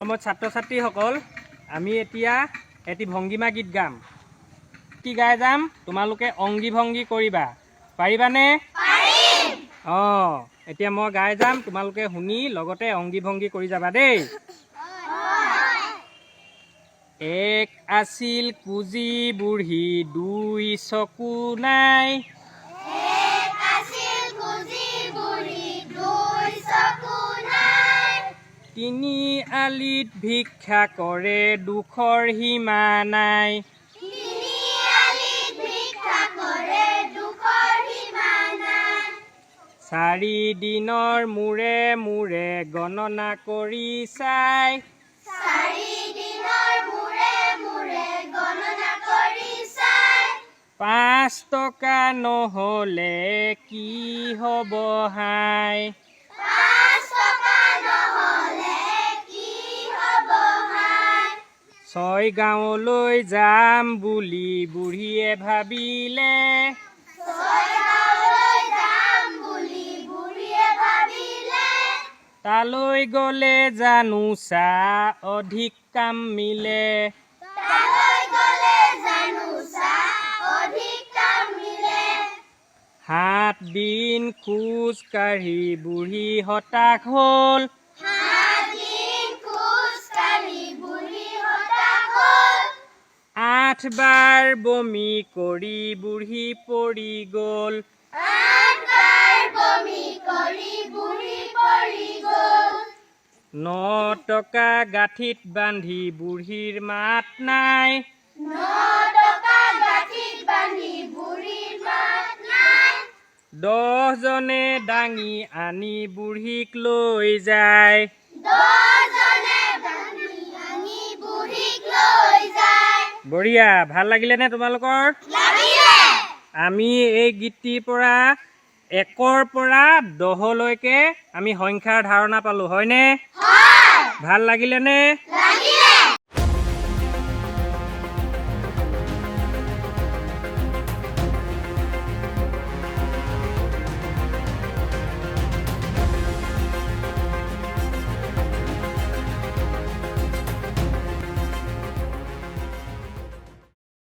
মোৰ ছাত্ৰ ছাত্ৰীসকল আমি এতিয়া এটি ভংগীমা গীত গাম। কি গাই যাম? তোমালোকে অংগী ভংগী কৰিবা, পাৰিবানে? পাৰিম। এতিয়া মই গাই যাম, তোমালোকে শুনি লগতে অংগী ভংগী কৰি যাবা দেই। এক আছিল কুজি বুঢ়ী দুই চকু নাই, তিনি আলিত ভিক্ষা কৰে দুখৰ সীমা নাই, চাৰি দিনৰ মূৰে মূৰে গণনা কৰি চাই, 5 টকা নহ'লে কি হ'ব হাই, 6 গাঁৱলৈ যাম বুলি বুঢ়ীয়ে ভাবিলে, তালৈ গ'লে জানোচা অধিক কাম মিলে, 7 দিন খোজ কাঢ়ি বুঢ়ী হতাশ হ'ল, 8 বাৰ বমি কৰি বুঢ়ী পৰি গ'ল, 9 টকা গাঁঠিত বান্ধি বুঢ়ীৰ মাত নাই, 10 জনে দাঙি আনি বুঢ়ীক লৈ যায়, বঢ়িয়া। ভাল লাগিলেনে তোমালোকৰ? আমি এই গীতটিৰ পৰা 1ৰ পৰা 10লৈকে আমি সংখ্যাৰ ধাৰণা পালো, হয়নে? ভাল লাগিলেনে?